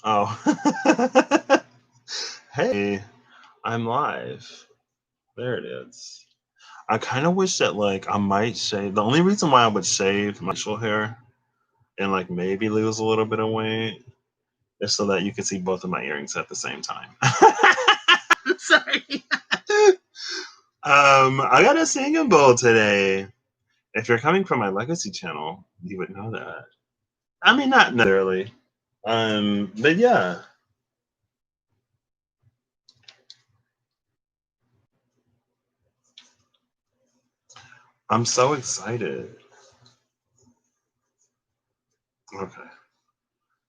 Oh. Hey, I'm live. There it is. I kind of wish that like I might shave. The only reason why I would shave my facial hair and like maybe lose a little bit of weight is so that you can see both of my earrings at the same time. Sorry. I got a singing bowl today. If you're coming from my legacy channel, you would know that. I mean, not necessarily. But yeah, I'm so excited. Okay.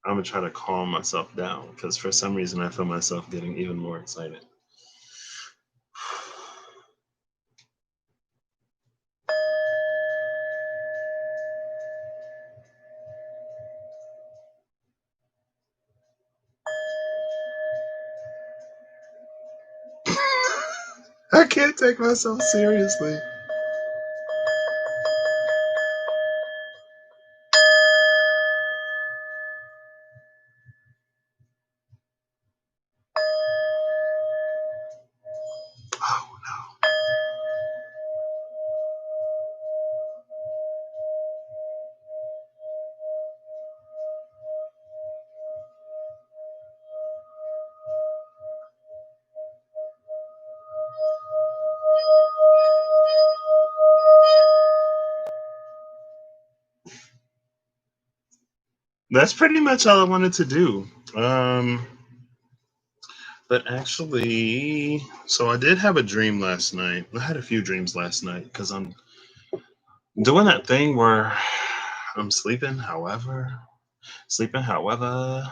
I'm gonna try to calm myself down because for some reason I feel myself getting even more excited. I can't take myself seriously. Oh no. That's pretty much all I wanted to do. Um, but actually, so I did have a dream last night. I had a few dreams last night because I'm doing that thing where I'm sleeping, I'm sleeping, however,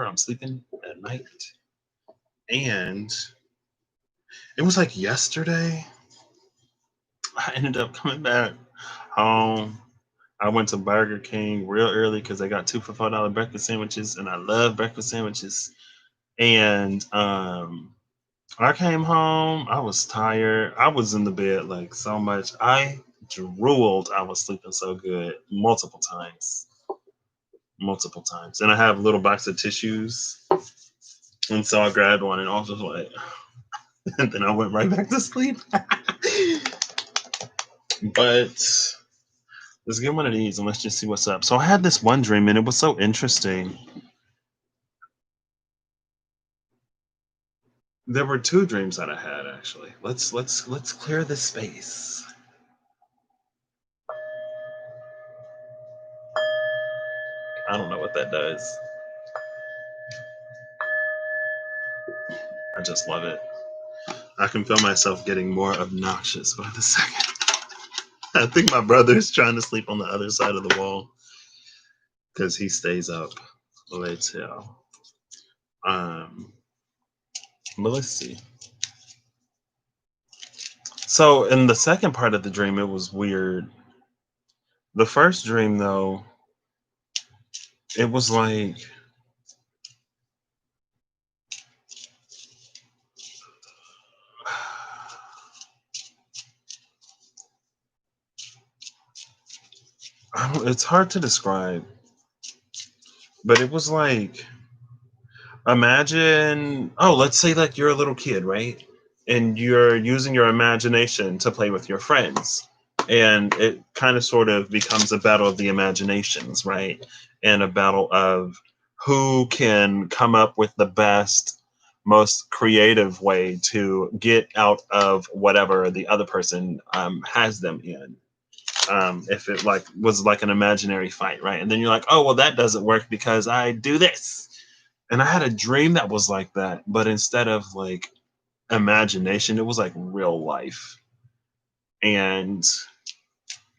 I'm sleeping at night. And it was like yesterday, I ended up coming back home. I went to Burger King real early because I got two for $4 breakfast sandwiches, and I love breakfast sandwiches. And I came home. I was tired. I was in the bed like so much. I drooled. I was sleeping so good multiple times. And I have a little box of tissues, and so I grabbed one, and I was just like, and then I went right back to sleep. But let's get one of these and let's just see what's up. So I had this one dream and it was so interesting. There were two dreams that I had actually. Let's clear the space. I don't know what that does. I just love it. I can feel myself getting more obnoxious by the second. I think my brother's trying to sleep on the other side of the wall because he stays up late till. Um, but let's see. So in the second part of the dream, it was weird. The first dream, though, it was like it's hard to describe, but it was like imagine, oh, let's say like you're a little kid, right? And you're using your imagination to play with your friends. And it kind of sort of becomes a battle of the imaginations, right? And a battle of who can come up with the best, most creative way to get out of whatever the other person has them in. If it like was like an imaginary fight, right? And then you're like, oh, well, that doesn't work because I do this. And I had a dream that was like that, but instead of like imagination, it was like real life. And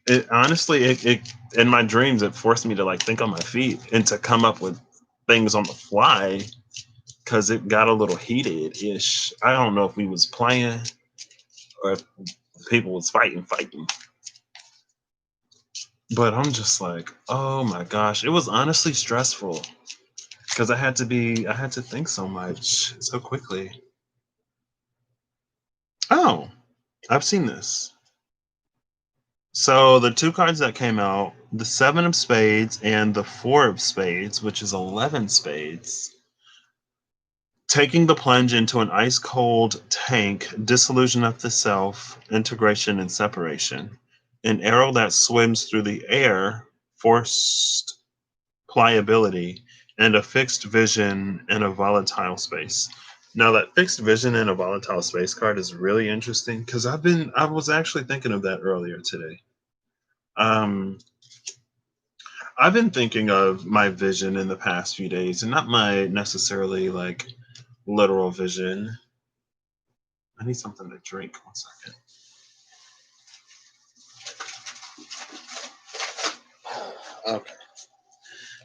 it honestly, it in my dreams, it forced me to like think on my feet and to come up with things on the fly because it got a little heated ish. I don't know if we was playing or if people was fighting. But I'm just like, oh my gosh, it was honestly stressful because I had to think so much so quickly. Oh, I've seen this. So the two cards that came out the seven of spades and the four of spades, which is 11 spades. Taking the plunge into an ice cold tank, disillusion of the self, integration and separation. An arrow that swims through the air, forced pliability, and a fixed vision in a volatile space. Now that fixed vision in a volatile space card is really interesting because I was actually thinking of that earlier today. Um, I've been thinking of my vision in the past few days, and not my necessarily like literal vision. I need something to drink. One second. Okay.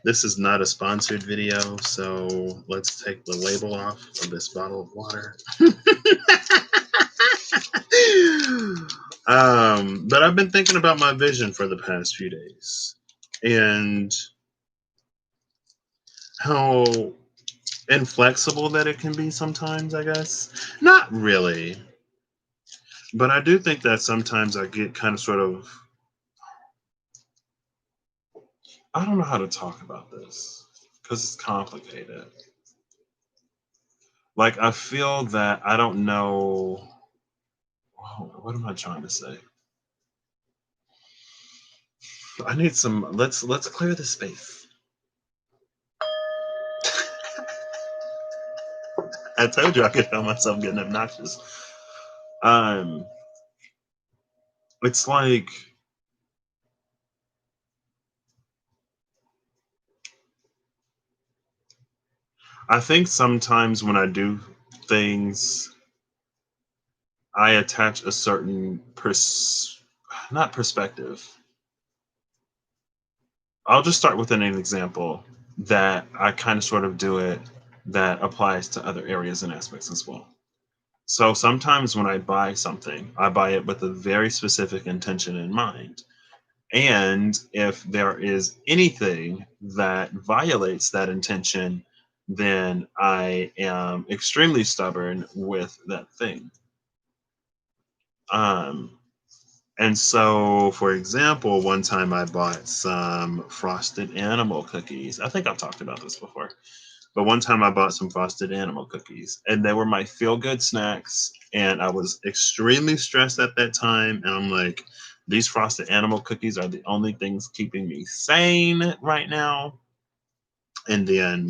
This is not a sponsored video, so let's take the label off of this bottle of water. But I've been thinking about my vision for the past few days and how inflexible that it can be sometimes, I guess. Not really, but I do think that sometimes I get kind of sort of, I don't know how to talk about this because it's complicated. Like, I feel that I don't know. What am I trying to say? I need some. Let's clear the space. I told you I could feel myself getting obnoxious. Um, it's like I think sometimes when I do things, I attach a certain not perspective. I'll just start with an example that I kind of sort of do it that applies to other areas and aspects as well. So sometimes when I buy something, I buy it with a very specific intention in mind. And if there is anything that violates that intention, then I am extremely stubborn with that thing. Um, and so, for example, one time I bought some frosted animal cookies. I think I've talked about this before. But one time I bought some frosted animal cookies, and they were my feel good snacks. And I was extremely stressed at that time. And I'm like, these frosted animal cookies are the only things keeping me sane right now. And then,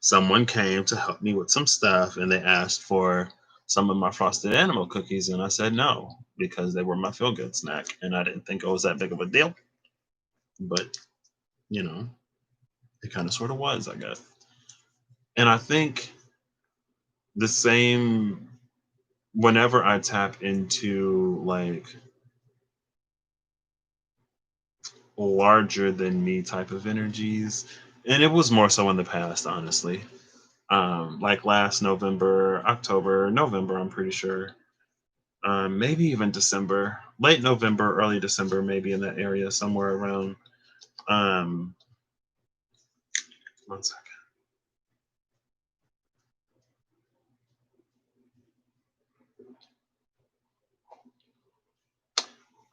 someone came to help me with some stuff and they asked for some of my frosted animal cookies. And I said no because they were my feel good snack. And I didn't think it was that big of a deal. But, you know, it kind of sort of was, I guess. And I think the same whenever I tap into like larger than me type of energies, and it was more so in the past, honestly. Like last November, October, November, I'm pretty sure. Maybe even December, late November, early December, maybe in that area, somewhere around. Um, One second.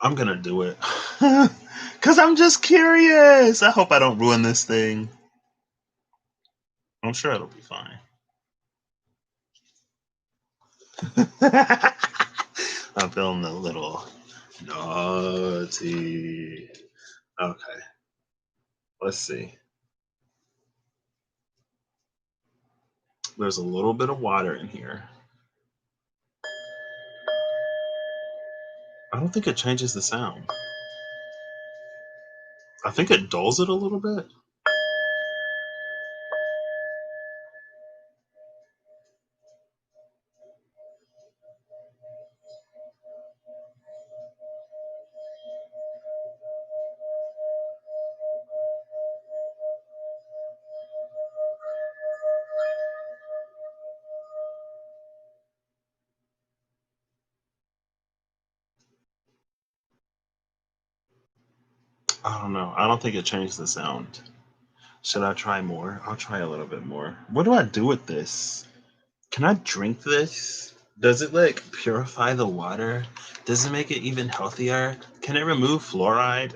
I'm gonna do it because I'm just curious. I hope I don't ruin this thing. I'm sure it'll be fine. I'm feeling a little naughty. Okay, let's see. There's a little bit of water in here. I don't think it changes the sound. I think it dulls it a little bit. I don't know. I don't think it changed the sound. Should I try more? I'll try a little bit more. What do I do with this? Can I drink this? Does it like purify the water? Does it make it even healthier? Can it remove fluoride?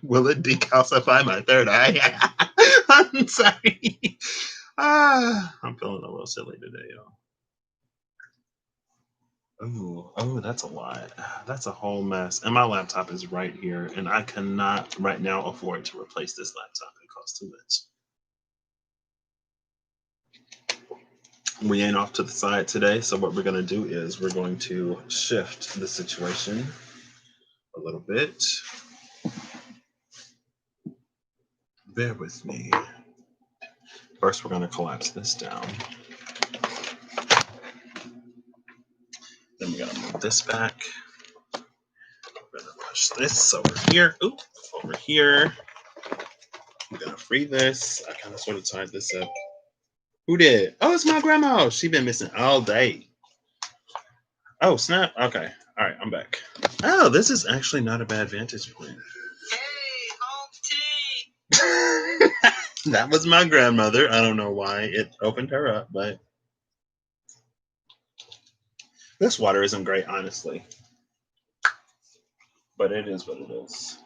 Will it decalcify my third eye? I'm sorry. I'm feeling a little silly today, y'all. Oh, that's a lot. That's a whole mess. And my laptop is right here, and I cannot right now afford to replace this laptop. It costs too much. We ain't off to the side today, so what we're going to do is we're going to shift the situation a little bit. Bear with me. First, we're going to collapse this down. Then we're going to move this back. We're going to push this over here. Oop, over here. I'm going to free this. I kind of sort of tied this up. Who did? Oh, it's my grandma. She been missing all day. Oh, snap. Okay. All right, I'm back. Oh, this is actually not a bad vantage point. Hey, home team. That was my grandmother. I don't know why it opened her up, but this water isn't great, honestly. But it is what it is.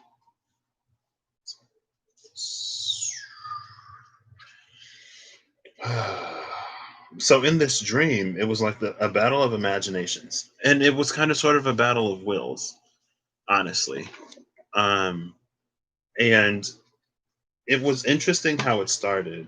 So in this dream, it was like a battle of imaginations, and it was kind of sort of a battle of wills, honestly. Um, and it was interesting how it started.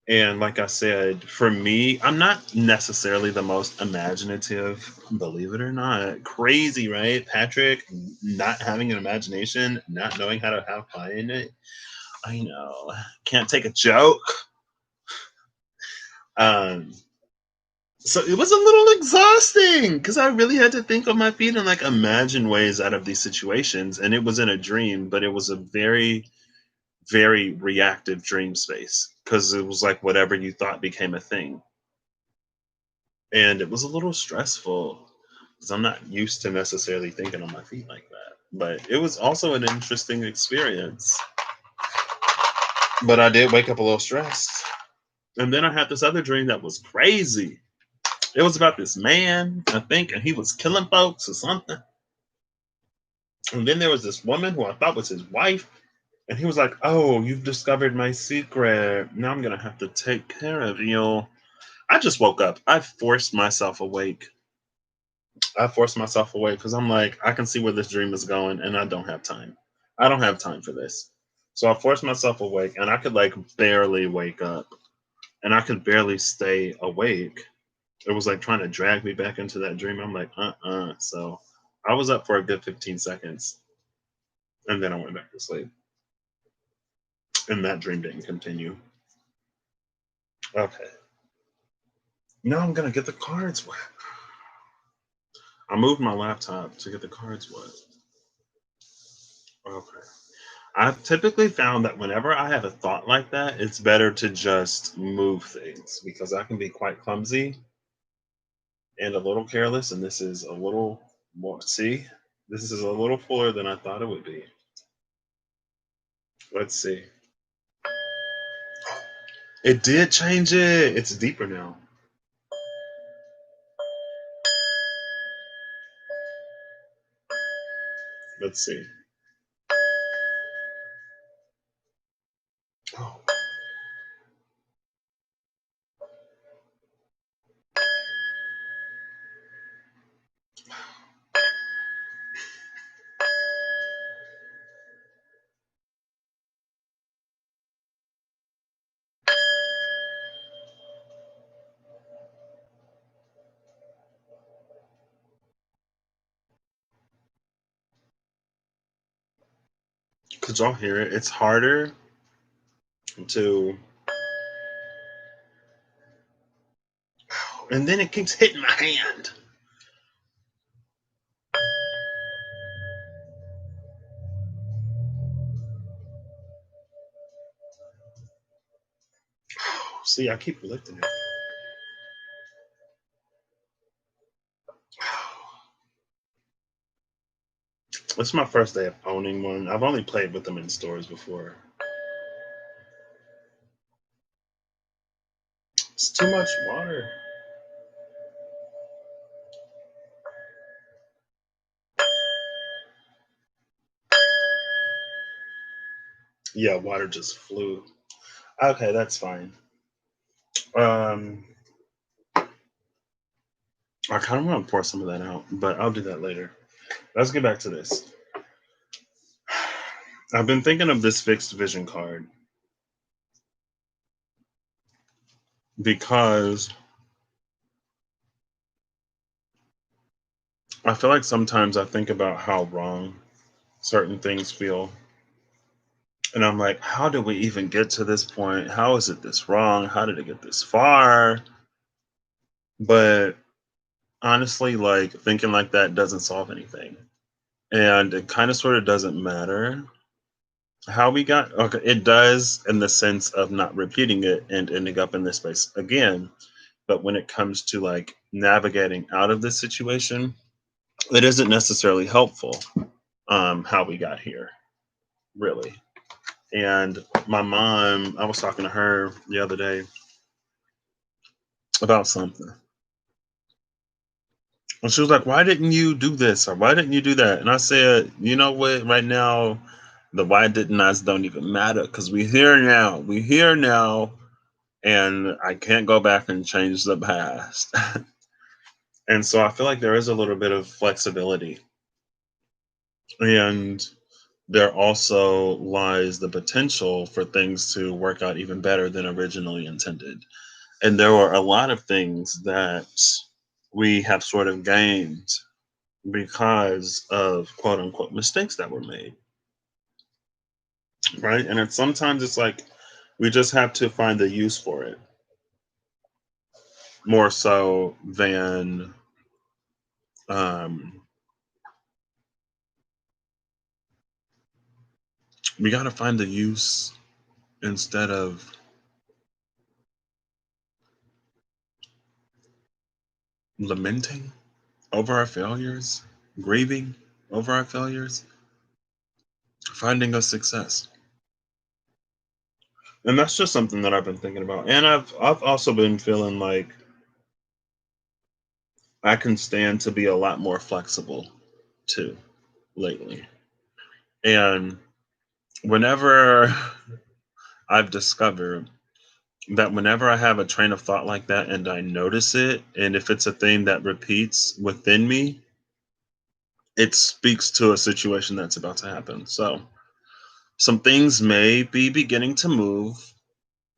And like I said, for me, I'm not necessarily the most imaginative, believe it or not. Crazy, right? Patrick not having an imagination, not knowing how to have fun in it. I know. Can't take a joke. Um, so it was a little exhausting because I really had to think on my feet and like imagine ways out of these situations. And it was in a dream, but it was a very, very reactive dream space because it was like whatever you thought became a thing. And it was a little stressful because I'm not used to necessarily thinking on my feet like that. But it was also an interesting experience. But I did wake up a little stressed. And then I had this other dream that was crazy. It was about this man, I think, and he was killing folks or something. And then there was this woman who I thought was his wife. And he was like, "Oh, you've discovered my secret. Now I'm going to have to take care of you." I just woke up. I forced myself awake. Because I'm like, I can see where this dream is going and I don't have time. I don't have time for this. So I forced myself awake and I could like barely wake up and I could barely stay awake. It was like trying to drag me back into that dream. I'm like, So I was up for a good 15 seconds and then I went back to sleep. And that dream didn't continue. Okay. Now I'm going to get the cards wet. I moved my laptop to get the cards wet. Okay. I've typically found that whenever I have a thought like that, it's better to just move things because I can be quite clumsy and a little careless. And this is a little more, see, this is a little fuller than I thought it would be. Let's see. It did change it. It's deeper now. Let's see. Oh, could y'all hear it? It's harder to, and then it keeps hitting my hand. See, I keep lifting it. It's my first day of owning one. I've only played with them in stores before. It's too much water. Yeah, water just flew. Okay, that's fine. Um, I kind of want to pour some of that out, but I'll do that later. Let's get back to this. I've been thinking of this fixed vision card because I feel like sometimes I think about how wrong certain things feel. And I'm like, how did we even get to this point? How is it this wrong? How did it get this far? But honestly, like thinking like that doesn't solve anything. And it kind of sort of doesn't matter how we got. Okay, it does in the sense of not repeating it and ending up in this space again. But when it comes to like navigating out of this situation, it isn't necessarily helpful how we got here, really. And my mom, I was talking to her the other day about something. And she was like, "Why didn't you do this or why didn't you do that?" And I said, "You know what? Right now, the why didn't I's don't even matter because we're here now. We're here now, and I can't go back and change the past." And so I feel like there is a little bit of flexibility, and there also lies the potential for things to work out even better than originally intended. And there were a lot of things that we have sort of gained because of quote unquote mistakes that were made, right? And it's sometimes it's like we just have to find the use for it more so than um, we got to find the use instead of lamenting over our failures, grieving over our failures, finding a success. And that's just something that I've been thinking about. And I've also been feeling like I can stand to be a lot more flexible too lately. And whenever I've discovered that whenever I have a train of thought like that and I notice it, and if it's a thing that repeats within me, it speaks to a situation that's about to happen. So some things may be beginning to move,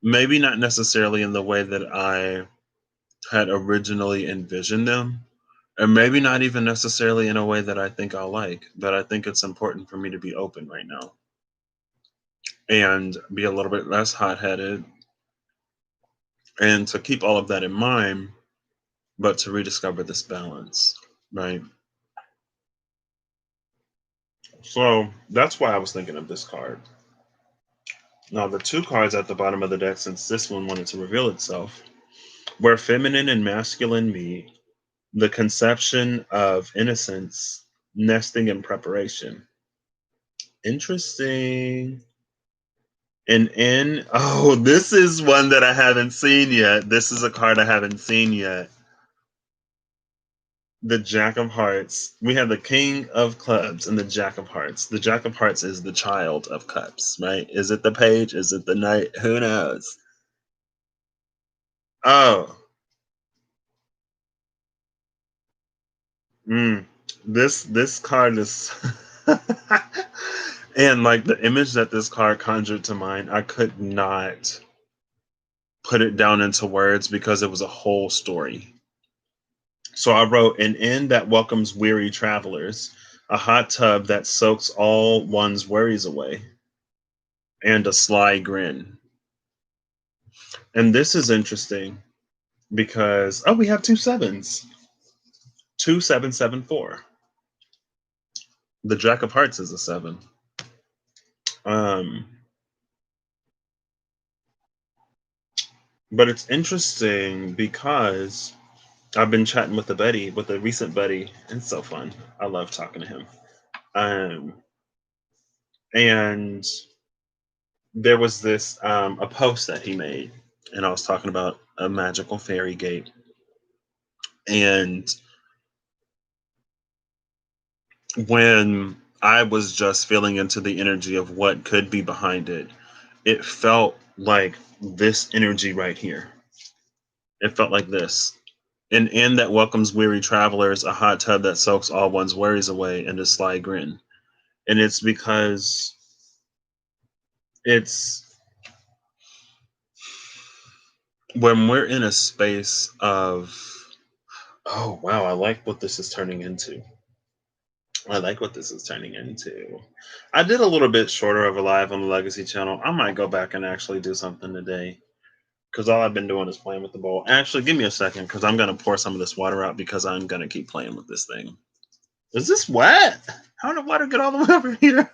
maybe not necessarily in the way that I had originally envisioned them, or maybe not even necessarily in a way that I think I'll like, but I think it's important for me to be open right now and be a little bit less hot headed and to keep all of that in mind, but to rediscover this balance, right? So that's why I was thinking of this card. Now, the two cards at the bottom of the deck, since this one wanted to reveal itself, where feminine and masculine meet, the conception of innocence, nesting, and preparation. Interesting. And in, oh, this is one that I haven't seen yet. This is a card I haven't seen yet. The Jack of Hearts. We have the King of Clubs and the Jack of Hearts. The Jack of Hearts is the child of Cups, right? Is it the page? Is it the knight? Who knows? Oh, mm, this card is, and like the image that this card conjured to mind, I could not put it down into words because it was a whole story. So I wrote an inn that welcomes weary travelers, a hot tub that soaks all one's worries away, and a sly grin. And this is interesting because oh, we have two sevens. 2774. The Jack of Hearts is a seven. Um, but it's interesting because I've been chatting with with a recent buddy. It's so fun. I love talking to him. Um, and there was this a post that he made, and I was talking about a magical fairy gate, and when I was just feeling into the energy of what could be behind it. It felt like this energy right here. It felt like this. An inn that welcomes weary travelers, a hot tub that soaks all one's worries away, and a sly grin. And it's because it's when we're in a space of, oh wow, I like what this is turning into. I like what this is turning into. I did a little bit shorter of a live on the Legacy channel. I might go back and actually do something today because all I've been doing is playing with the bowl. Actually, give me a second because I'm going to pour some of this water out because I'm going to keep playing with this thing. Is this wet? How did the water get all the way over here?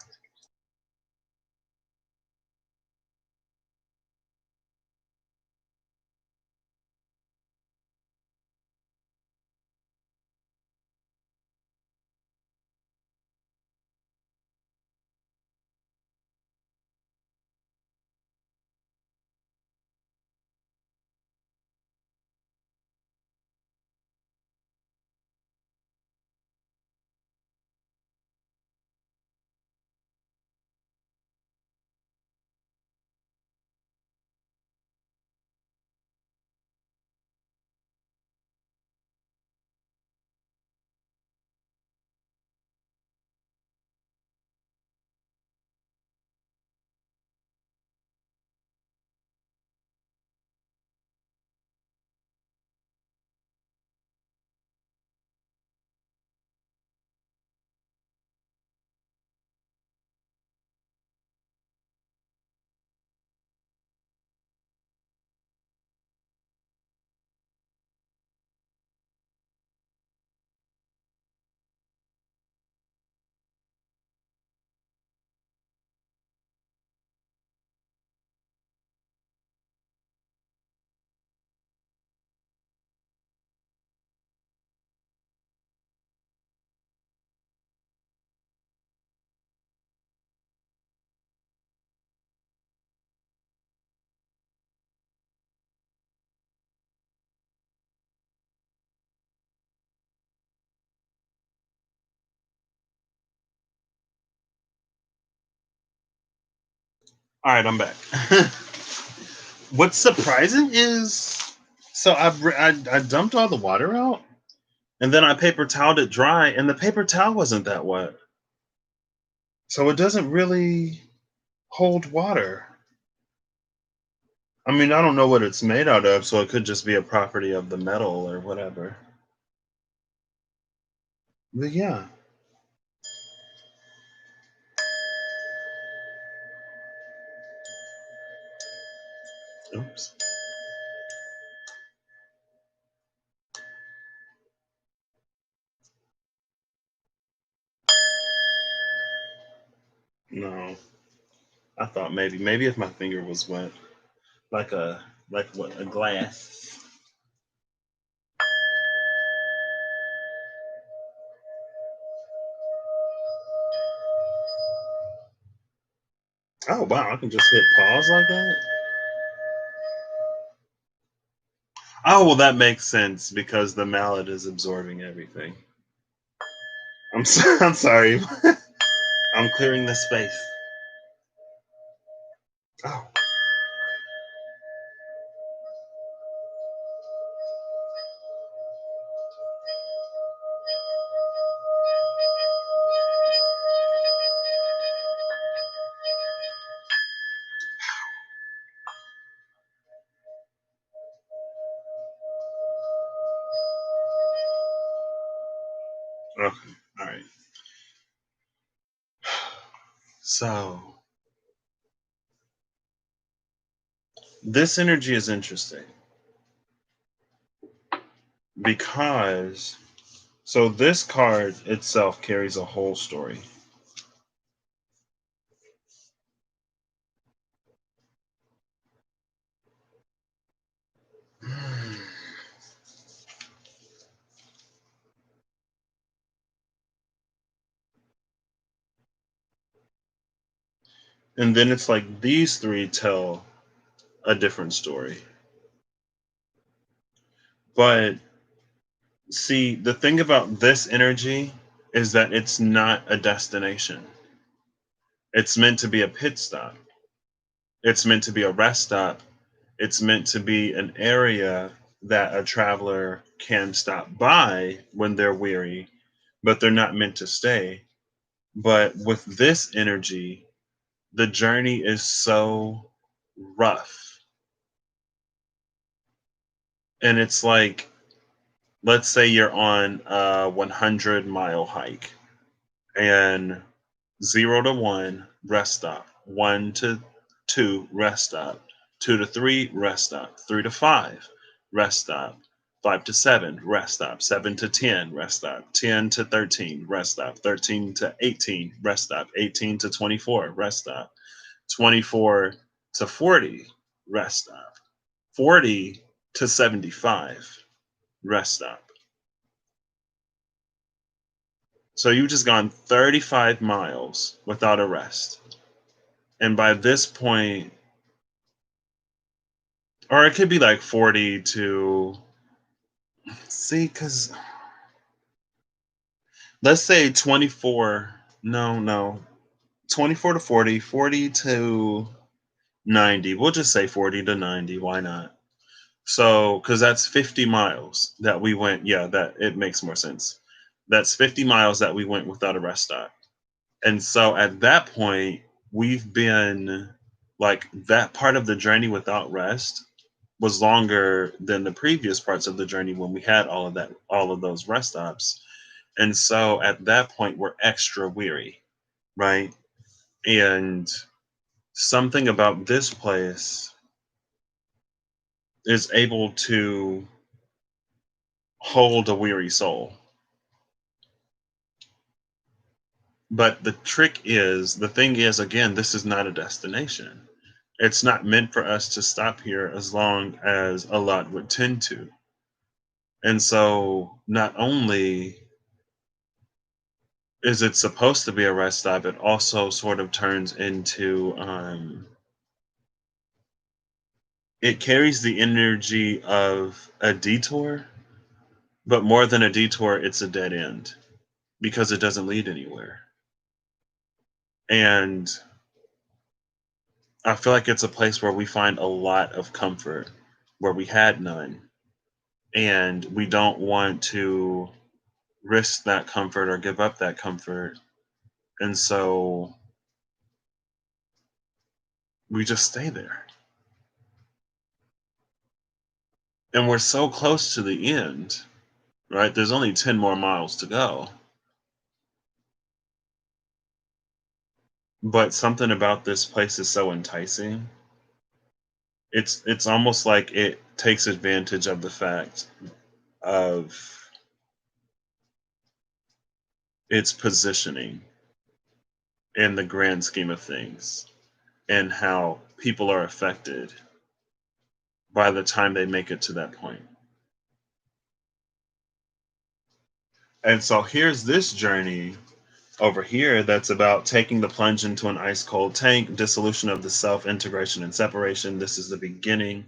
All right, I'm back. What's surprising is, so I dumped all the water out, and then I paper toweled it dry, and the paper towel wasn't that wet, so it doesn't really hold water. I mean, I don't know what it's made out of, so it could just be a property of the metal or whatever. But yeah, oops, no. I thought maybe if my finger was wet, like what, a glass. Oh wow, I can just hit pause like that. Oh well, that makes sense because the mallet is absorbing everything. I'm sorry. I'm clearing the space. Oh, okay, all right. So this energy is interesting because so this card itself carries a whole story. And then it's like these three tell a different story. But see, the thing about this energy is that it's not a destination. It's meant to be a pit stop. It's meant to be a rest stop. It's meant to be an area that a traveler can stop by when they're weary, but they're not meant to stay. But with this energy, the journey is so rough. And it's like, let's say you're on a 100-mile hike, and 0 to 1, rest stop. 1 to 2, rest stop. 2 to 3, rest stop. 3 to 5, rest stop. 5 to 7, rest stop. 7 to 10, rest stop. 10 to 13, rest stop. 13 to 18, rest stop. 18 to 24, rest stop. 24 to 40, rest stop. 40 to 75, rest stop. So you've just gone 35 miles without a rest. And by this point, or it could be like 40 to, see, because let's say 24, no, 24 to 40, 40 to 90. We'll just say 40 to 90. Why not? So, because that's 50 miles that we went. Yeah, that it makes more sense. That's 50 miles that we went without a rest stop. And so at that point, we've been like that part of the journey without rest was longer than the previous parts of the journey when we had all of those rest stops. And so at that point, we're extra weary, right? And something about this place is able to hold a weary soul. But the thing is, again, this is not a destination. It's not meant for us to stop here as long as a lot would tend to. And so not only is it supposed to be a rest stop, it also sort of turns into it carries the energy of a detour, but more than a detour, it's a dead end because it doesn't lead anywhere. And I feel like it's a place where we find a lot of comfort where we had none. And we don't want to risk that comfort or give up that comfort. And so we just stay there. And we're so close to the end, right? There's only 10 more miles to go. But something about this place is so enticing. It's almost like it takes advantage of the fact of its positioning in the grand scheme of things and how people are affected by the time they make it to that point. And so here's this journey over here that's about taking the plunge into an ice cold tank, dissolution of the self, integration and separation. This is the beginning.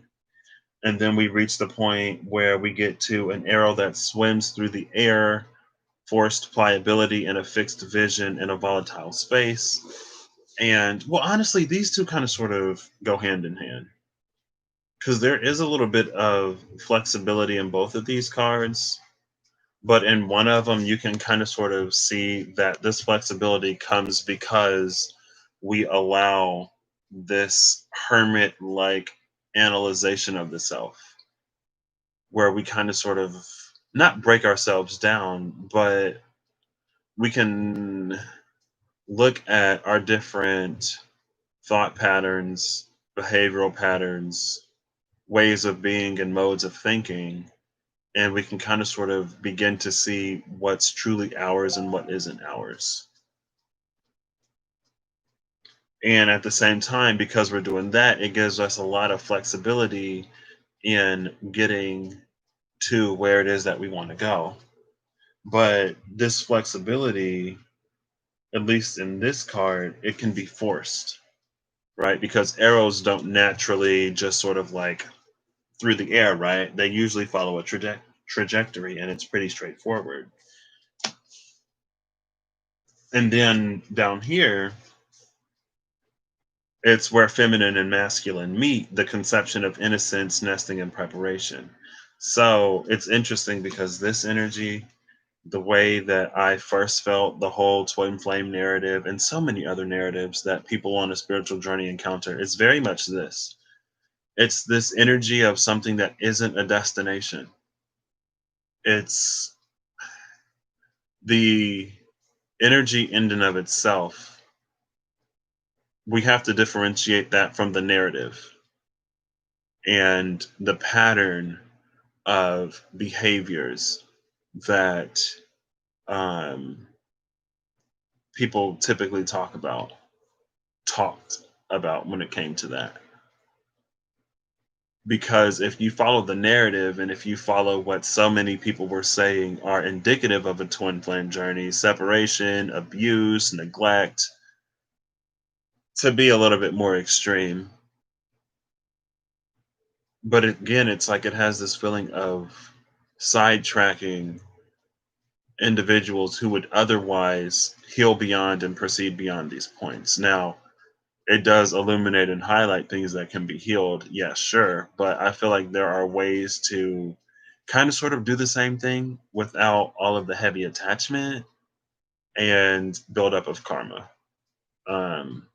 And then we reach the point where we get to an arrow that swims through the air, forced pliability and a fixed vision in a volatile space. And well, honestly, these two kind of sort of go hand in hand because there is a little bit of flexibility in both of these cards. But in one of them, you can kind of sort of see that this flexibility comes because we allow this hermit like analyzation of the self, where we kind of sort of not break ourselves down, but we can look at our different thought patterns, behavioral patterns, ways of being, and modes of thinking. And we can kind of sort of begin to see what's truly ours and what isn't ours. And at the same time, because we're doing that, it gives us a lot of flexibility in getting to where it is that we want to go. But this flexibility, at least in this card, it can be forced, right? Because arrows don't naturally just sort of like through the air, right? They usually follow a trajectory and it's pretty straightforward. And then down here, it's where feminine and masculine meet, the conception of innocence, nesting, and preparation. So it's interesting because this energy, the way that I first felt the whole twin flame narrative and so many other narratives that people on a spiritual journey encounter, is very much this. It's this energy of something that isn't a destination. It's the energy in and of itself. We have to differentiate that from the narrative and the pattern of behaviors that um, people typically talked about when it came to that. Because if you follow the narrative and if you follow what so many people were saying are indicative of a twin flame journey, separation, abuse, neglect, to be a little bit more extreme. But again, it's like it has this feeling of sidetracking individuals who would otherwise heal beyond and proceed beyond these points. Now, it does illuminate and highlight things that can be healed. Yeah, sure. But I feel like there are ways to kind of sort of do the same thing without all of the heavy attachment and buildup of karma. Um,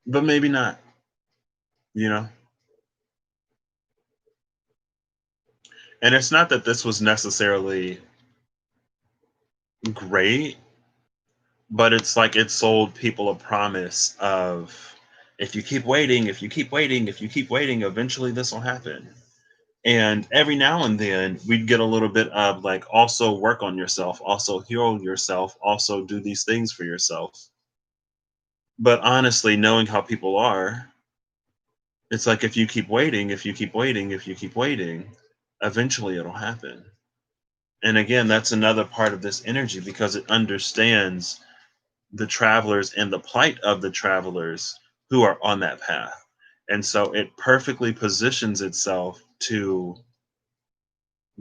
but maybe not, you know? And it's not that this was necessarily great, but it's like it sold people a promise of if you keep waiting, if you keep waiting, if you keep waiting, eventually this will happen. And every now and then we'd get a little bit of like, also work on yourself, also heal yourself, also do these things for yourself. But honestly, knowing how people are, it's like if you keep waiting, if you keep waiting, if you keep waiting, eventually it'll happen. And again, that's another part of this energy because it understands the travelers and the plight of the travelers who are on that path. And so it perfectly positions itself to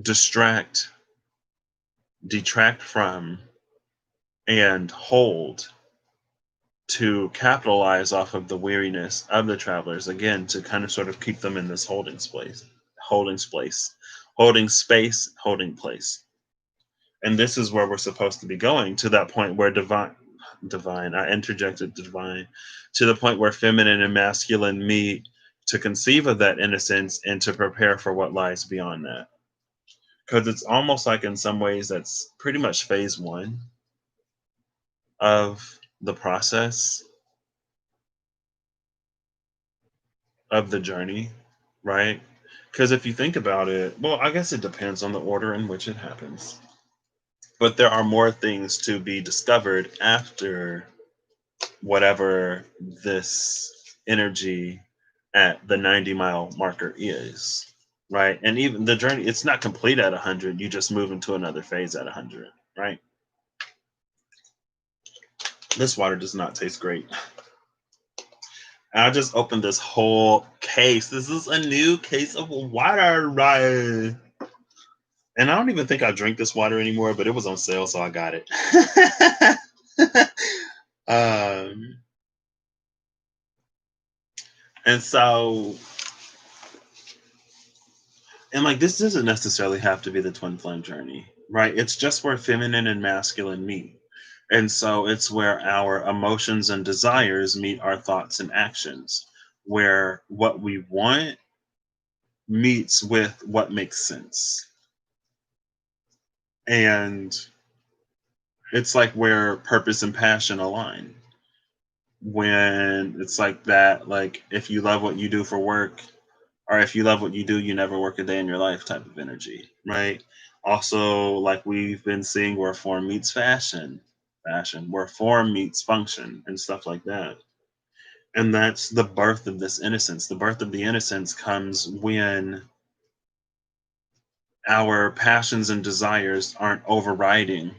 distract, detract from, and hold to capitalize off of the weariness of the travelers again to kind of sort of keep them in this holding space, holding space, holding place. And this is where we're supposed to be going to that point where divine, I interjected divine, to the point where feminine and masculine meet to conceive of that innocence and to prepare for what lies beyond that. Because it's almost like in some ways that's pretty much phase one of the process of the journey, right? Because if you think about it, well, I guess it depends on the order in which it happens. But there are more things to be discovered after whatever this energy at the 90-mile marker is, right? And even the journey, it's not complete at 100. You just move into another phase at 100, right? This water does not taste great. I just opened this whole case. This is a new case of water, right? And I don't even think I drink this water anymore, but it was on sale, so I got it. um, and so, and like, this doesn't necessarily have to be the twin flame journey, right? It's just where feminine and masculine meet. And so it's where our emotions and desires meet our thoughts and actions, where what we want meets with what makes sense. And it's like where purpose and passion align. When it's like that, like if you love what you do for work, or if you love what you do, you never work a day in your life type of energy, right? Also, like we've been seeing where form meets fashion, where form meets function and stuff like that. And that's the birth of this innocence. The birth of the innocence comes when our passions and desires aren't overriding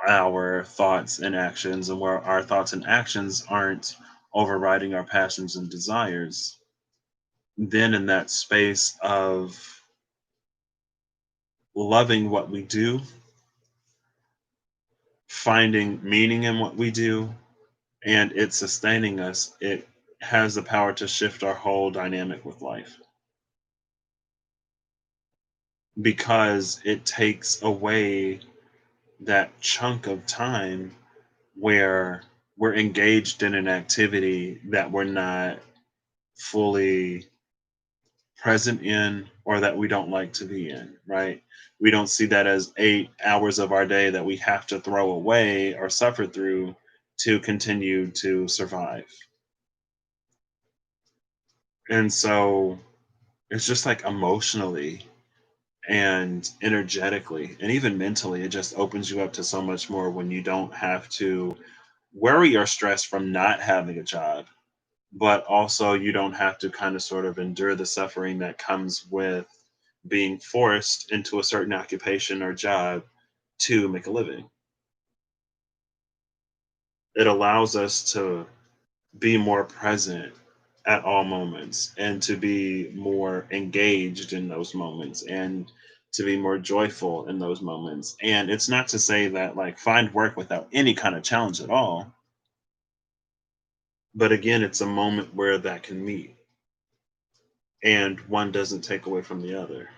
our thoughts and actions, and where our thoughts and actions aren't overriding our passions and desires. Then in that space of loving what we do finding meaning in what we do and it's sustaining us, it has the power to shift our whole dynamic with life because it takes away that chunk of time where we're engaged in an activity that we're not fully present in or that we don't like to be in, right? We don't see that as 8 hours of our day that we have to throw away or suffer through to continue to survive. And so it's just like emotionally and energetically and even mentally, it just opens you up to so much more when you don't have to worry or stress from not having a job, but also you don't have to kind of sort of endure the suffering that comes with being forced into a certain occupation or job to make a living. It allows us to be more present at all moments and to be more engaged in those moments and to be more joyful in those moments. And it's not to say that like find work without any kind of challenge at all, but again, it's a moment where that can meet and one doesn't take away from the other.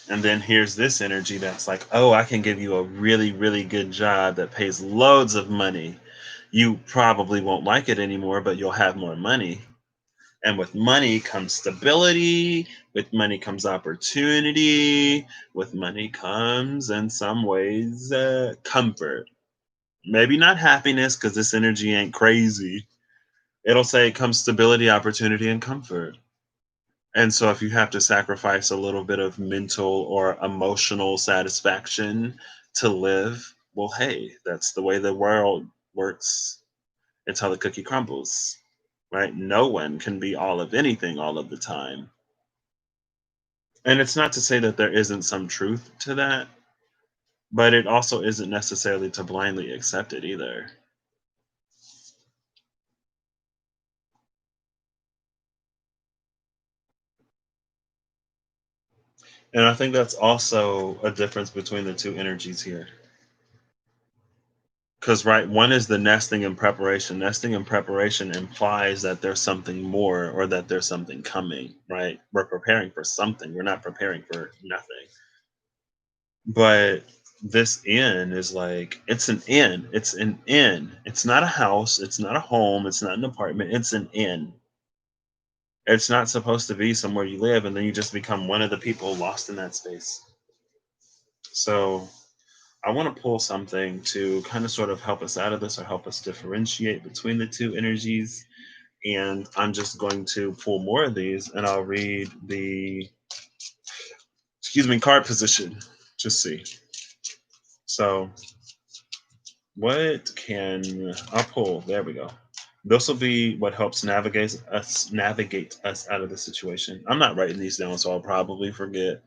And then here's this energy that's like, oh, I can give you a really, really good job that pays loads of money. You probably won't like it anymore, but you'll have more money. And with money comes stability, with money comes opportunity, with money comes, in some ways, comfort. Maybe not happiness, because this energy ain't crazy. It'll say it comes stability, opportunity, and comfort. And so if you have to sacrifice a little bit of mental or emotional satisfaction to live, well, hey, that's the way the world works. It's how the cookie crumbles, right? No one can be all of anything all of the time. And it's not to say that there isn't some truth to that, but it also isn't necessarily to blindly accept it either. And I think that's also a difference between the two energies here. Because, right, one is the nesting and preparation. Nesting and preparation implies that there's something more or that there's something coming, right? We're preparing for something, we're not preparing for nothing. But this inn is like, it's an inn. It's an inn. It's not a house. It's not a home. It's not an apartment. It's an inn. It's not supposed to be somewhere you live and then you just become one of the people lost in that space. So I want to pull something to kind of sort of help us out of this or help us differentiate between the two energies. And I'm just going to pull more of these and I'll read the, excuse me, card position to see. So what can I pull? There we go. This will be what helps navigate us out of the situation. I'm not writing these down, so I'll probably forget.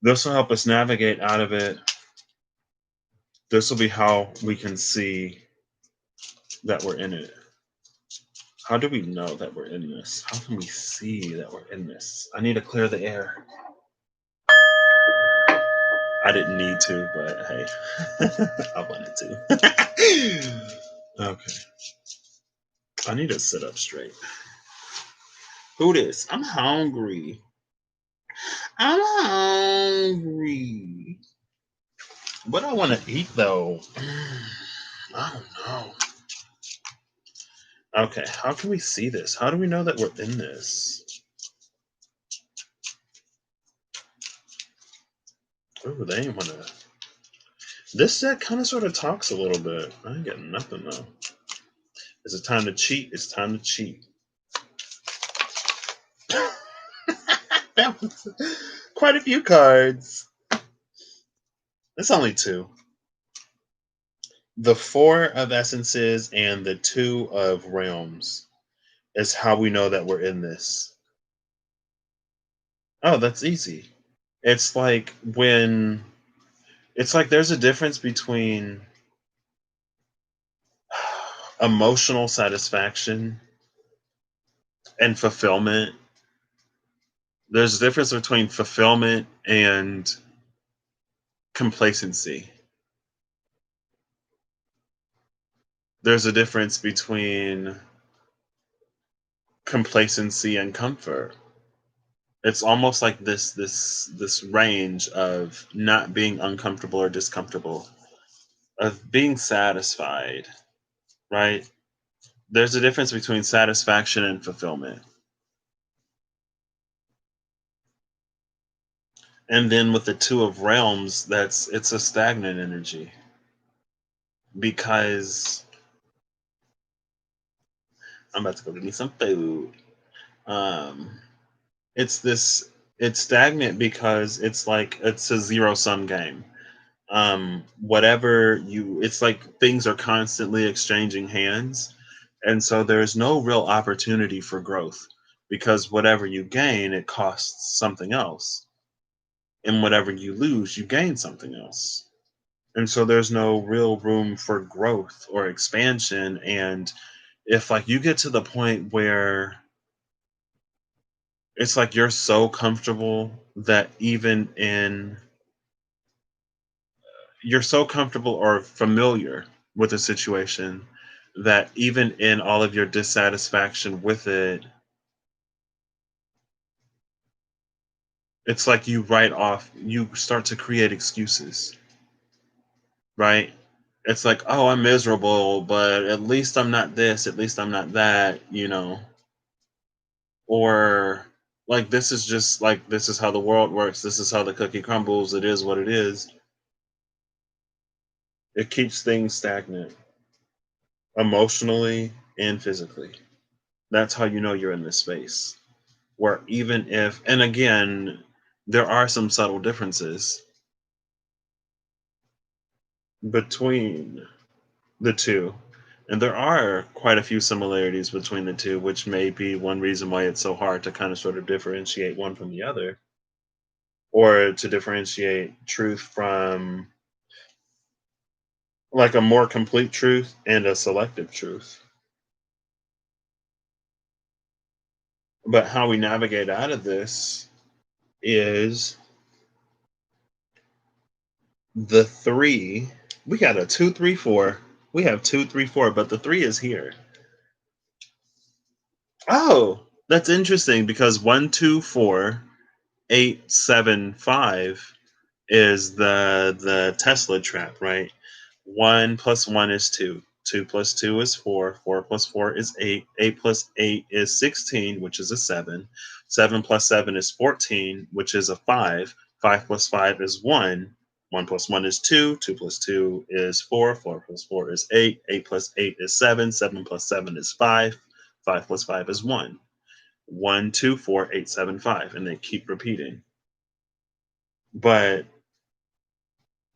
This will help us navigate out of it. This will be how we can see that we're in it. How do we know that we're in this? How can we see that we're in this? I need to clear the air. I didn't need to, but hey, I wanted to. Okay. I need to sit up straight. Who this? I'm hungry. I'm hungry. What do I want to eat though? I don't know. Okay, how can we see this? How do we know that we're in this? Oh, they ain't wanna. This deck kind of sort of talks a little bit. I ain't getting nothing though. Is it time to cheat? It's time to cheat. That was quite a few cards. It's only two. The four of essences and the two of realms is how we know that we're in this. Oh, that's easy. It's like when it's like there's a difference between emotional satisfaction and fulfillment. There's a difference between fulfillment and complacency. There's a difference between complacency and comfort. It's almost like this range of not being uncomfortable or discomfortable, of being satisfied, right? There's a difference between satisfaction and fulfillment. And then with the two of realms, it's a stagnant energy because I'm about to go get me some food. Um, it's this it's stagnant because it's like it's a zero sum game. Whatever you It's like things are constantly exchanging hands, and so there's no real opportunity for growth because whatever you gain, it costs something else, and whatever you lose, you gain something else. And so there's no real room for growth or expansion. And if like you get to the point where it's like you're so comfortable that even in you're so comfortable or familiar with a situation that even in all of your dissatisfaction with it, it's like you start to create excuses, right? It's like, oh, I'm miserable, but at least I'm not this, at least I'm not that. Or like this is just like this is how the world works, this is how the cookie crumbles, it is what it is. It keeps things stagnant emotionally and physically. That's how you know you're in this space. Where even if, and again, there are some subtle differences between the two. And there are quite a few similarities between the two, which may be one reason why it's so hard to kind of sort of differentiate one from the other, or to differentiate truth from like a more complete truth and a selective truth. But how we navigate out of this is the three. We got a 2, 3, 4. We have 2, 3, 4, but the three is here. Oh, that's interesting because 1, 2, 4, 8, 7, 5 is the Tesla trap, right? 1 plus 1 is 2. 2 plus 2 is 4. 4 plus 4 is 8. 8 plus 8 is 16, which is a 7. 7 plus 7 is 14, which is a 5. 5 plus 5 is 1. 1 plus 1 is 2. 2 plus 2 is 4. 4 plus 4 is 8. 8 plus 8 is 7. 7 plus 7 is 5. 5 plus 5 is 1. 1, 2, 4, 8, 7, 5, and they keep repeating. But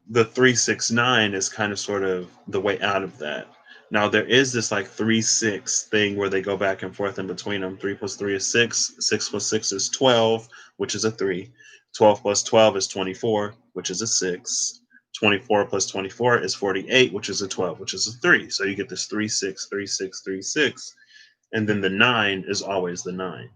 the 3, 6, 9 is kind of sort of the way out of that. Now there is this like 3, 6 thing where they go back and forth in between them. 3 plus 3 is 6. 6 plus 6 is 12, which is a 3. 12 plus 12 is 24, which is a 6. 24 plus 24 is 48, which is a 12, which is a 3. So you get this 3, 6, 3, 6, 3, 6, and then the 9 is always the 9.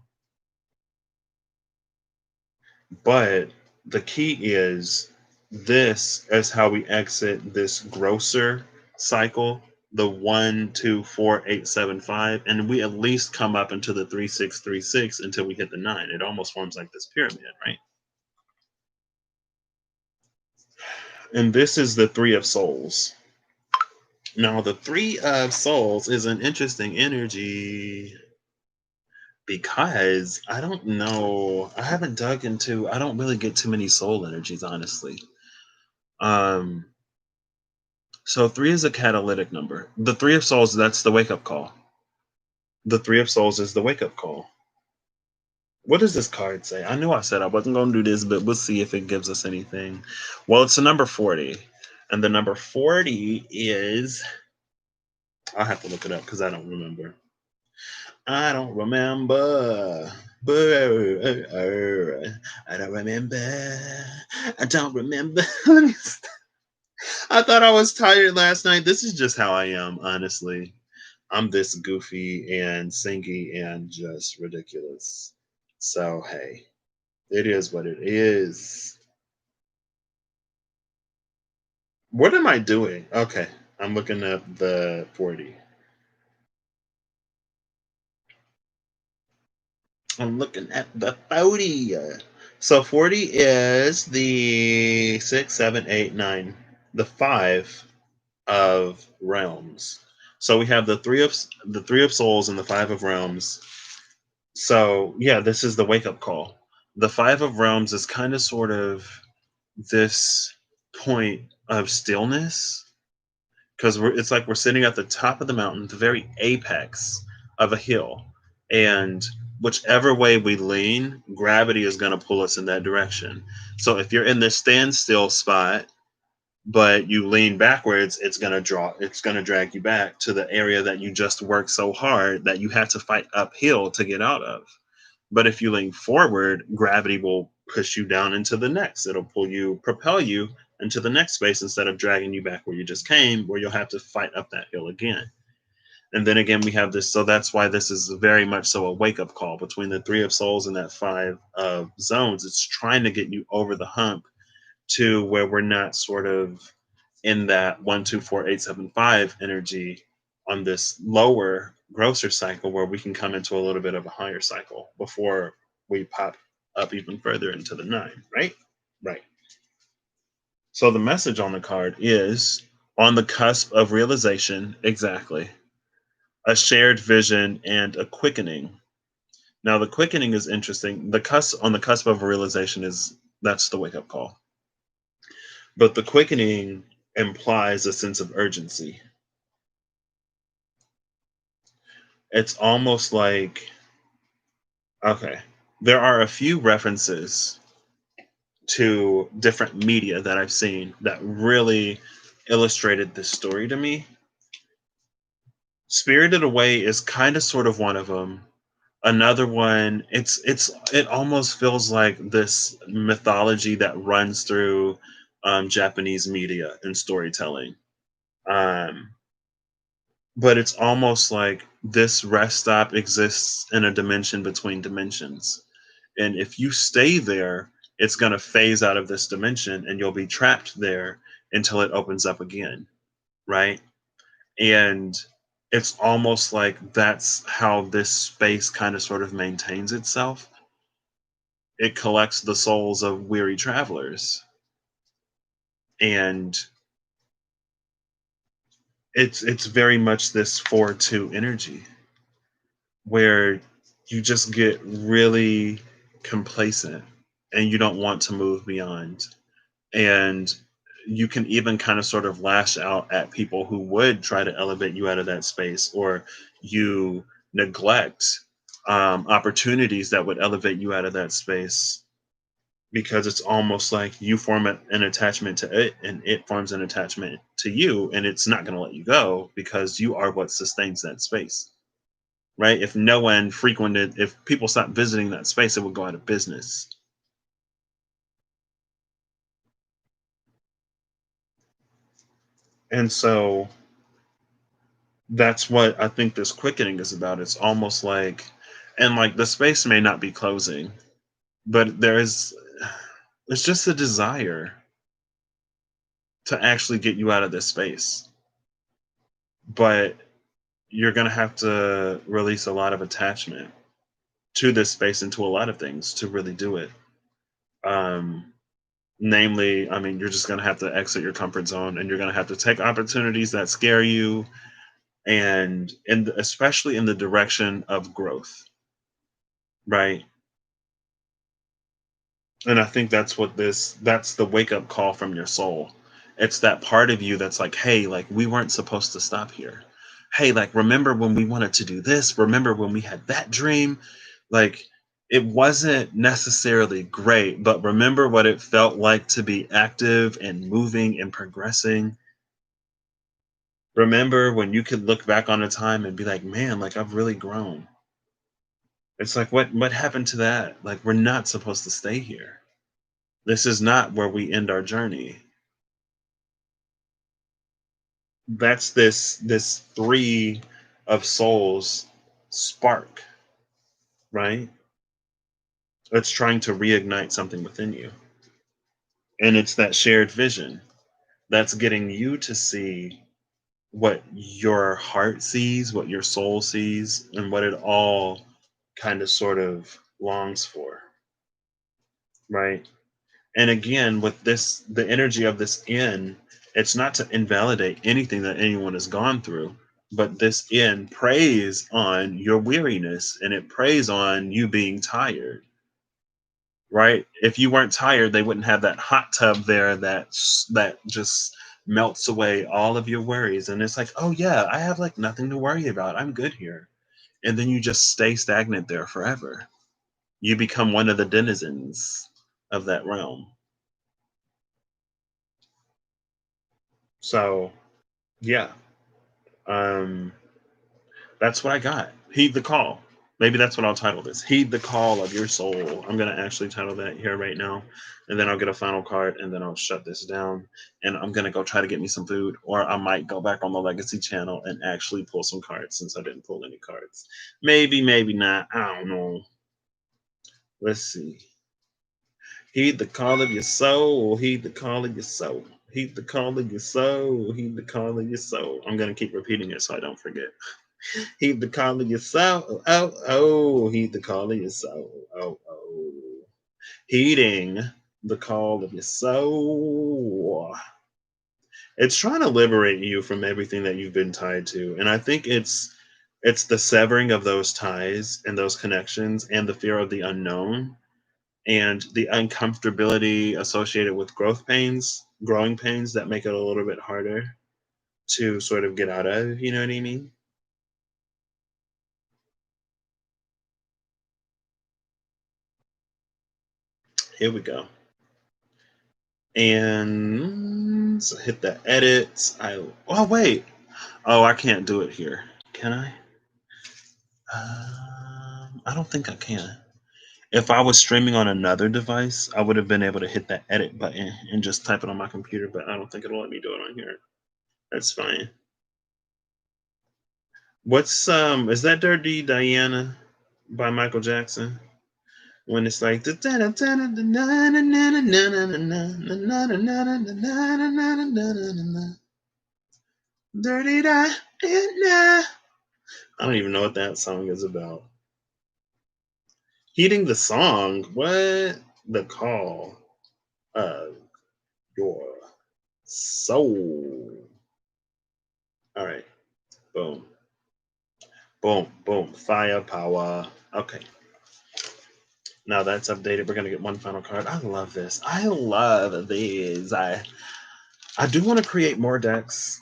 But the key is this is how we exit this grosser cycle, the 1, 2, 4, 8, 7, 5, and we at least come up into the 3, 6, 3, 6 until we hit the 9. It almost forms like this pyramid, right? And this is the Three of Souls. Now, the Three of Souls is an interesting energy because I don't know. I don't really get too many soul energies, honestly. Um, So three is a catalytic number. The Three of Souls, that's the wake up call. The Three of Souls is the wake up call. What does this card say? I knew I said I wasn't going to do this, but we'll see if it gives us anything. Well, it's a number 40. And the number 40 is. I'll have to look it up because I don't remember. I don't remember. I don't remember. I don't remember. I thought I was tired last night. This is just how I am, honestly. I'm this goofy and singy and just ridiculous. So hey, it is what it is. What am I doing? Okay, I'm looking at the 40. I'm looking at the 40. So 40 is the six, seven, eight, nine, the five of realms. So we have the three of souls and the five of realms. So yeah, this is the wake up call. The five of realms is kind of sort of this point of stillness because it's like we're sitting at the top of the mountain, the very apex of a hill, and whichever way we lean, gravity is going to pull us in that direction. So if you're in this standstill spot, but you lean backwards, it's going to drag you back to the area that you just worked so hard that you had to fight uphill to get out of. But if you lean forward, gravity will push you down into the next. It'll propel you into the next space instead of dragging you back where you just came, where you'll have to fight up that hill again. And then again, we have this. So that's why this is very much so a wake up call between the three of souls and that five of zones. It's trying to get you over the hump to where we're not sort of in that 1, 2, 4, 8, 7, 5 energy on this lower grosser cycle where we can come into a little bit of a higher cycle before we pop up even further into the nine, right? Right. So the message on the card is on the cusp of realization, exactly. A shared vision and a quickening. Now the quickening is interesting. The cusp on the cusp of realization is that's the wake up call. But the quickening implies a sense of urgency. It's almost like, okay, there are a few references to different media that I've seen that really illustrated this story to me. Spirited Away is kind of sort of one of them. Another one, it almost feels like this mythology that runs through Japanese media and storytelling. Um, but it's almost like this rest stop exists in a dimension between dimensions. And if you stay there, it's going to phase out of this dimension and you'll be trapped there until it opens up again. Right. And it's almost like that's how this space kind of sort of maintains itself. It collects the souls of weary travelers. And it's very much this 4-2 energy where you just get really complacent and you don't want to move beyond. And you can even kind of sort of lash out at people who would try to elevate you out of that space, or you neglect opportunities that would elevate you out of that space because it's almost like you form an attachment to it and it forms an attachment to you and it's not going to let you go because you are what sustains that space, right? If no one frequented, if people stopped visiting that space, it would go out of business. And so that's what I think this quickening is about. It's almost like, and like the space may not be closing, but it's just a desire to actually get you out of this space. But you're going to have to release a lot of attachment to this space and to a lot of things to really do it. Um, Namely, I mean, you're just going to have to exit your comfort zone and you're going to have to take opportunities that scare you and especially in the direction of growth, right? And I think that's the wake up call from your soul. It's that part of you that's like, hey, like we weren't supposed to stop here. Hey, like remember when we wanted to do this? Remember when we had that dream? Like it wasn't necessarily great, but remember what it felt like to be active and moving and progressing. Remember when you could look back on a time and be like, man, like I've really grown. It's like what happened to that? Like we're not supposed to stay here. This is not where we end our journey. That's this three of souls spark, right? It's trying to reignite something within you. And it's that shared vision. that's getting you to see what your heart sees, what your soul sees, and what it all kind of sort of longs for, right? And again, with this, the energy of this in, it's not to invalidate anything that anyone has gone through, but this in preys on your weariness and it preys on you being tired, right? If you weren't tired, they wouldn't have that hot tub there that just melts away all of your worries. And it's like, oh yeah, I have like nothing to worry about. I'm good here. And then you just stay stagnant there forever. You become one of the denizens of that realm. So yeah, um, that's what I got. Heed the call. Maybe that's what I'll title this. Heed the call of your soul. I'm gonna actually title that here right now, and then I'll get a final card, and then I'll shut this down. And I'm gonna go try to get me some food, or I might go back on the Legacy channel and actually pull some cards since I didn't pull any cards. Maybe, maybe not. I don't know. Let's see. Heed the call of your soul. Heed the call of your soul. Heed the call of your soul. Heed the call of your soul. I'm gonna keep repeating it so I don't forget. Heed the call of your soul. Oh, oh, heed the call of your soul. Oh, oh. Heeding the call of your soul. It's trying to liberate you from everything that you've been tied to. And I think it's the severing of those ties and those connections and the fear of the unknown and the uncomfortability associated with growing pains that make it a little bit harder to sort of get out of, you know what I mean? Here we go. And hit the edit. Oh wait. Oh, I can't do it here. Can I? I don't think I can. If I was streaming on another device, I would have been able to hit that edit button and just type it on my computer, but I don't think it'll let me do it on here. That's fine. What's is that Dirty Diana by Michael Jackson? When it's like Dirty Diana. I don't even know what that song is about. Heeding the song. What? The call of your soul. All right. Boom. Boom. Boom. Firepower. Okay. Now that's updated. We're gonna get one final card. I love this. I love these. I do want to create more decks.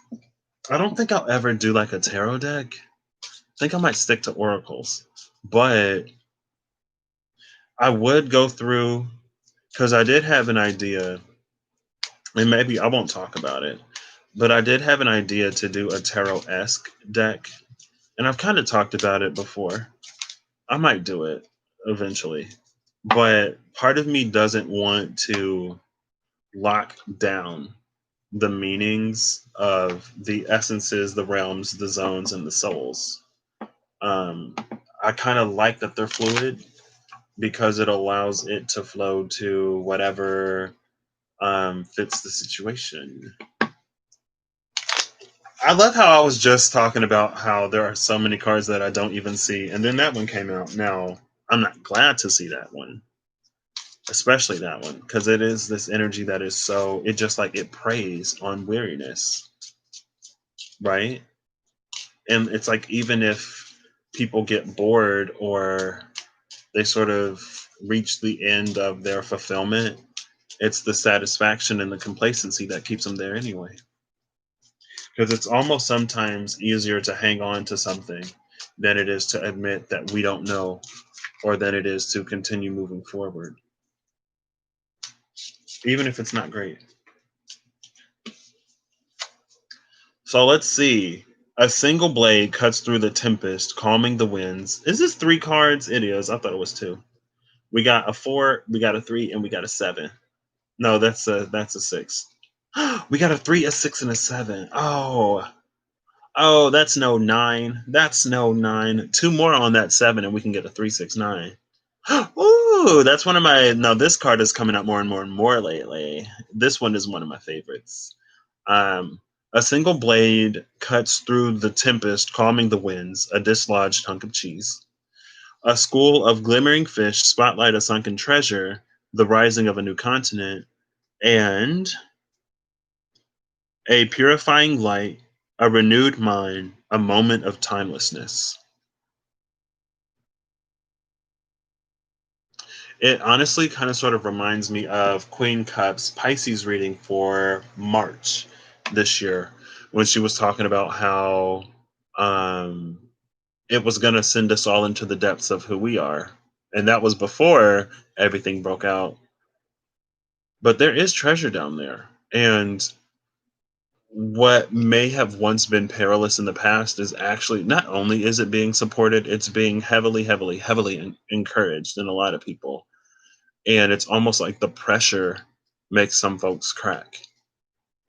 I don't think I'll ever do like a tarot deck. I think I might stick to oracles. But I would go through because I did have an idea, and maybe I won't talk about it, but I did have an idea to do a tarot-esque deck, and I've kind of talked about it before. I might do it eventually, but part of me doesn't want to lock down the meanings of the essences, the realms, the zones, and the souls. Um, I kind of like that they're fluid because it allows it to flow to whatever fits the situation. I love how I was just talking about how there are so many cards that I don't even see, and then that one came out. Now, I'm not glad to see that one, especially that one, because it is this energy that is so, it just like it preys on weariness, right? And it's like, even if people get bored or they sort of reach the end of their fulfillment, it's the satisfaction and the complacency that keeps them there anyway. Because it's almost sometimes easier to hang on to something than it is to admit that we don't know, or than it is to continue moving forward, even if it's not great. So let's see. A single blade cuts through the tempest, calming the winds. Is this three cards? It is. I thought it was two. We got a four, we got a three, and we got a seven. No, that's a six. We got a three, a six, and a seven. Oh, that's no nine. That's no nine. Two more on that seven, and we can get a 3, 6, 9. Ooh, that's one of my. Now this card is coming up more and more and more lately. This one is one of my favorites. A single blade cuts through the tempest, calming the winds, a dislodged hunk of cheese. A school of glimmering fish spotlight a sunken treasure, the rising of a new continent, and a purifying light, a renewed mind, a moment of timelessness. It honestly kind of sort of reminds me of Queen Cup's Pisces reading for March this year when she was talking about how um, it was going to send us all into the depths of who we are. And that was before everything broke out. But there is treasure down there. And what may have once been perilous in the past is actually not only is it being supported, it's being heavily, heavily, heavily encouraged in a lot of people. And it's almost like the pressure makes some folks crack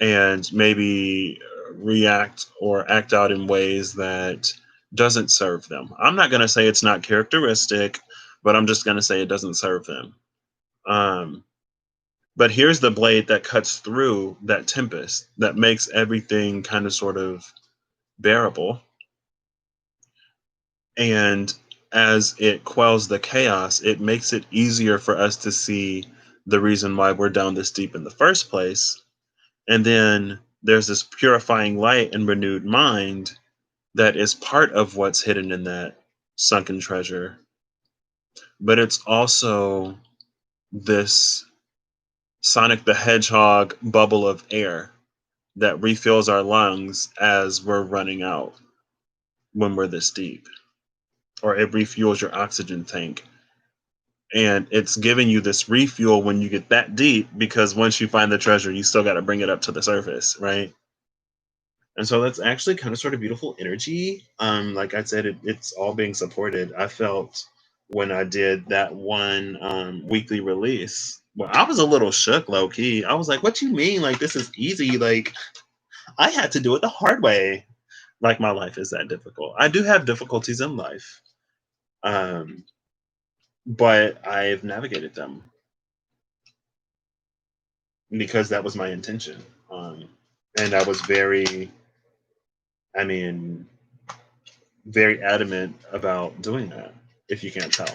and maybe react or act out in ways that doesn't serve them. I'm not going to say it's not characteristic, but I'm just going to say it doesn't serve them. Um, but here's the blade that cuts through that tempest that makes everything kind of sort of bearable. And as it quells the chaos, it makes it easier for us to see the reason why we're down this deep in the first place. And then there's this purifying light and renewed mind that is part of what's hidden in that sunken treasure. But it's also this Sonic the Hedgehog bubble of air that refills our lungs as we're running out when we're this deep, or it refuels your oxygen tank. And it's giving you this refuel when you get that deep because once you find the treasure, you still got to bring it up to the surface, right? And so that's actually kind of sort of beautiful energy. Like I said, it's all being supported. I felt when I did that one weekly release. Well, I was a little shook, low key. I was like, "What you mean? Like this is easy? Like I had to do it the hard way. Like my life is that difficult. I do have difficulties in life, um, but I've navigated them because that was my intention. And I was very, I mean, very adamant about doing that. If you can't tell,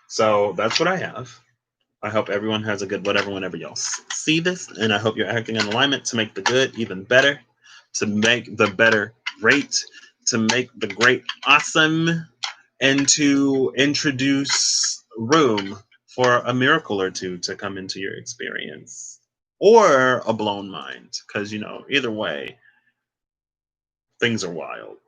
so that's what I have. I hope everyone has a good whatever whenever y'all see this, and I hope you're acting in alignment to make the good even better, to make the better great, to make the great awesome, and to introduce room for a miracle or two to come into your experience or a blown mind, because either way things are wild.